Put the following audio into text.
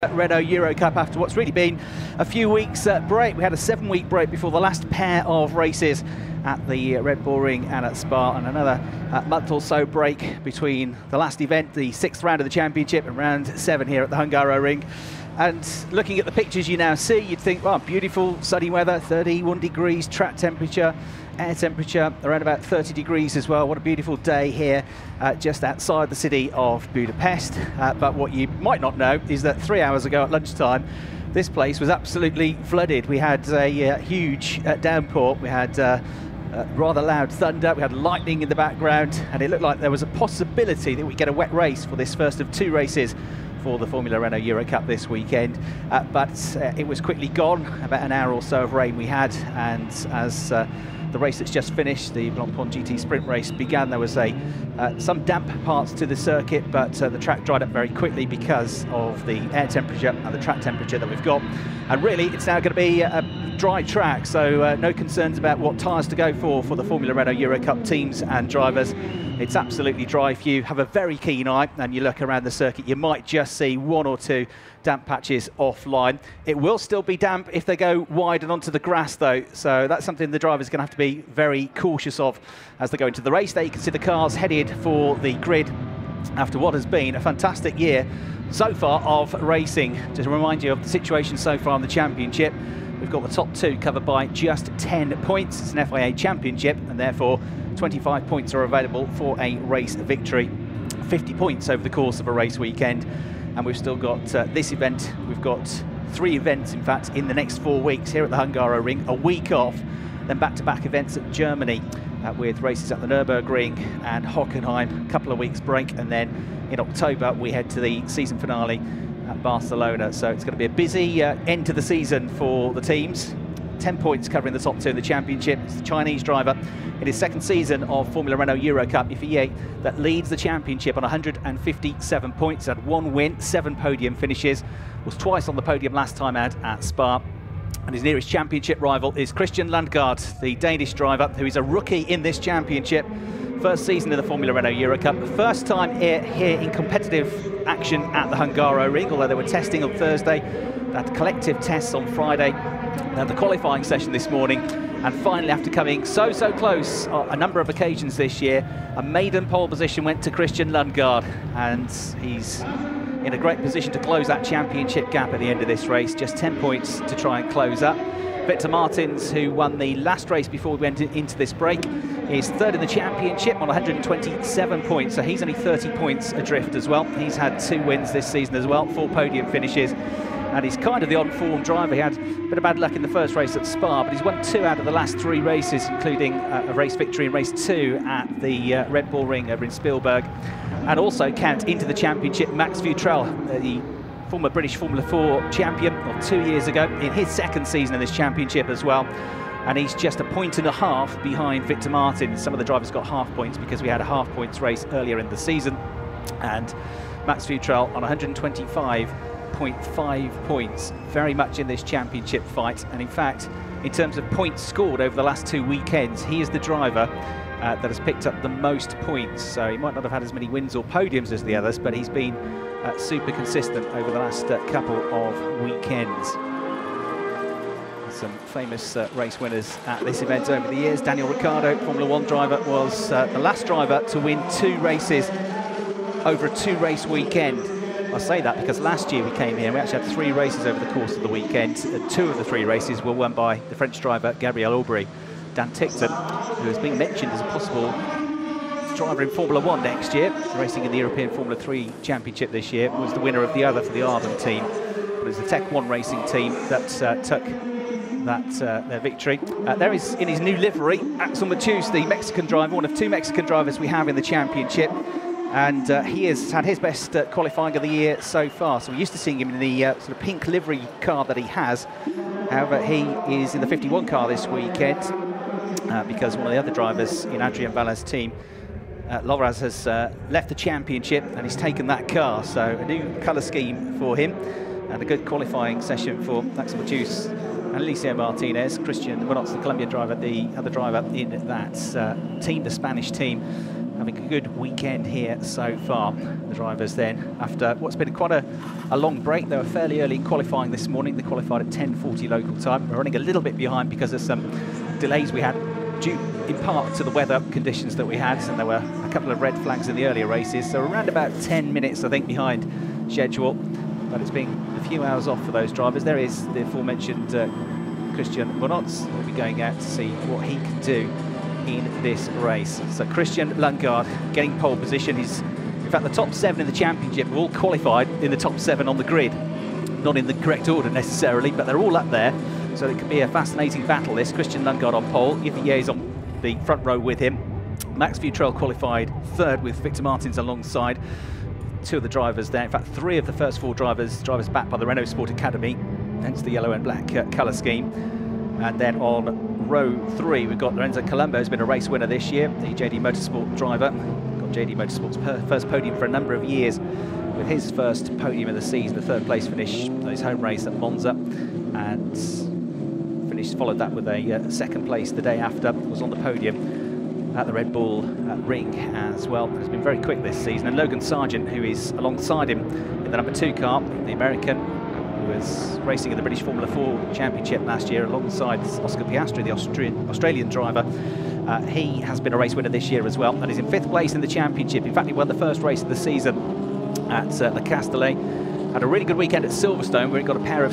Renault Eurocup after what's really been a few weeks break. We had a 7-week break before the last pair of races at the Red Bull Ring and at Spa, and another month or so break between the last event, the 6th round of the championship, and round 7 here at the Hungaroring. And looking at the pictures you now see, you'd think, well, beautiful sunny weather, 31 degrees track temperature, air temperature around about 30 degrees as well. What a beautiful day here just outside the city of Budapest. But what you might not know is that 3 hours ago at lunchtime, this place was absolutely flooded. We had a huge downpour. We had rather loud thunder. We had lightning in the background, and it looked like there was a possibility that we'd get a wet race for this first of 2 races for the Formula Renault Eurocup this weekend, but it was quickly gone. About an hour or so of rain we had, and as the race that's just finished, the Blancpain GT sprint race, began, there was some damp parts to the circuit, but the track dried up very quickly because of the air temperature and the track temperature that we've got. And really, it's now going to be a dry track, so no concerns about what tyres to go for the Formula Renault Eurocup teams and drivers. It's absolutely dry. If you have a very keen eye and you look around the circuit, you might just see 1 or 2 damp patches offline. It will still be damp if they go wide and onto the grass though, so that's something the drivers are going to have to be very cautious of as they go into the race. There you can see the cars headed for the grid after what has been a fantastic year so far of racing. Just to remind you of the situation so far in the championship, we've got the top 2 covered by just 10 points. It's an FIA championship, and therefore 25 points are available for a race victory. 50 points over the course of a race weekend. And we've still got this event. We've got 3 events, in fact, in the next 4 weeks here at the Hungaroring. A week off, then back-to-back events at Germany with races at the Nürburgring and Hockenheim. A couple of weeks break, and then in October we head to the season finale at Barcelona. So it's going to be a busy end to the season for the teams. 10 points covering the top 2 in the championship. It's the Chinese driver in his 2nd season of Formula Renault Eurocup, Yifei, that leads the championship on 157 points. Had 1 win, 7 podium finishes, was twice on the podium last time out at Spa. And his nearest championship rival is Christian Lundgaard, the Danish driver, who is a rookie in this championship. 1st season in the Formula Renault Eurocup, the 1st time here in competitive action at the Hungaroring, although they were testing on Thursday. They had collective tests on Friday. They had the qualifying session this morning, and finally, after coming so close a number of occasions this year, a maiden pole position went to Christian Lundgaard, and he's in a great position to close that championship gap at the end of this race. Just 10 points to try and close up. Victor Martins, who won the last race before we went into this break, is 3rd in the championship on 127 points, so he's only 30 points adrift as well. He's had 2 wins this season as well, 4 podium finishes, and he's kind of the on-form driver. He had a bit of bad luck in the first race at Spa, but he's won 2 out of the last 3 races, including a race victory in race 2 at the Red Bull Ring over in Spielberg. And also count into the championship Max Lutrell, the former British Formula 4 champion of 2 years ago, in his 2nd season in this championship as well. And he's just a 1.5 points behind Victor Martin. Some of the drivers got half points because we had a half points race earlier in the season. And Max Lutrell on 125.5 points, very much in this championship fight. And in fact, in terms of points scored over the last 2 weekends, he is the driver that has picked up the most points. So he might not have had as many wins or podiums as the others, but he's been super consistent over the last couple of weekends. Some famous race winners at this event over the years. Daniel Ricciardo, Formula 1 driver, was the last driver to win 2 races over a 2-race weekend. I say that because last year we came here and we actually had 3 races over the course of the weekend. 2 of the 3 races were won by the French driver Gabriel Aubry. Dan Tickton, who has been mentioned as a possible driver in Formula 1 next year, racing in the European Formula 3 Championship this year, was the winner of the other for the Arden team. But it was the Tech 1 racing team that took their victory. There is, in his new livery, Axel Matus, the Mexican driver, one of 2 Mexican drivers we have in the championship. And he has had his best qualifying of the year so far. So we're used to seeing him in the sort of pink livery car that he has. However, he is in the 51 car this weekend because one of the other drivers in Adrian Valle's team, Lorenzo, has left the championship and he's taken that car. So a new colour scheme for him and a good qualifying session for Axel Matus and Alicia Martinez. Christian, well, not the Colombian driver, the other driver in that team, the Spanish team. having a good weekend here so far. The drivers then, after what's been quite a long break, they were fairly early in qualifying this morning. They qualified at 10:40 local time. We're running a little bit behind because of some delays we had due in part to the weather conditions that we had, and there were a couple of red flags in the earlier races, so around about 10 minutes I think behind schedule, but it's been a few hours off for those drivers. There is the aforementioned Christian Renault. We'll be going out to see what he can do in this race. So Christian Lundgaard getting pole position. He's in fact the top 7 in the championship, all qualified in the top 7 on the grid, not in the correct order necessarily, but they're all up there. So it could be a fascinating battle, this. Christian Lundgaard on pole, Yves is on the front row with him. Max Lutrell qualified 3rd with Victor Martins alongside. 2 of the drivers there, in fact 3 of the first 4 drivers backed by the Renault Sport Academy, hence the yellow and black colour scheme. And then on row 3 we've got Lorenzo Colombo, who's been a race winner this year, the JD Motorsport driver. Got JD Motorsport's first podium for a number of years, with his first podium of the season, the 3rd place finish on his home race at Monza, and followed that with a 2nd place the day after. Was on the podium at the Red Bull Ring as well. It's been very quick this season. And Logan Sargent, who is alongside him in the number 2 car, the American, who was racing in the British Formula 4 Championship last year alongside Oscar Piastri, the Australian driver. He has been a race winner this year as well, and is in 5th place in the championship. In fact, he won the first race of the season at Le Castellet. Had a really good weekend at Silverstone, where he got a pair of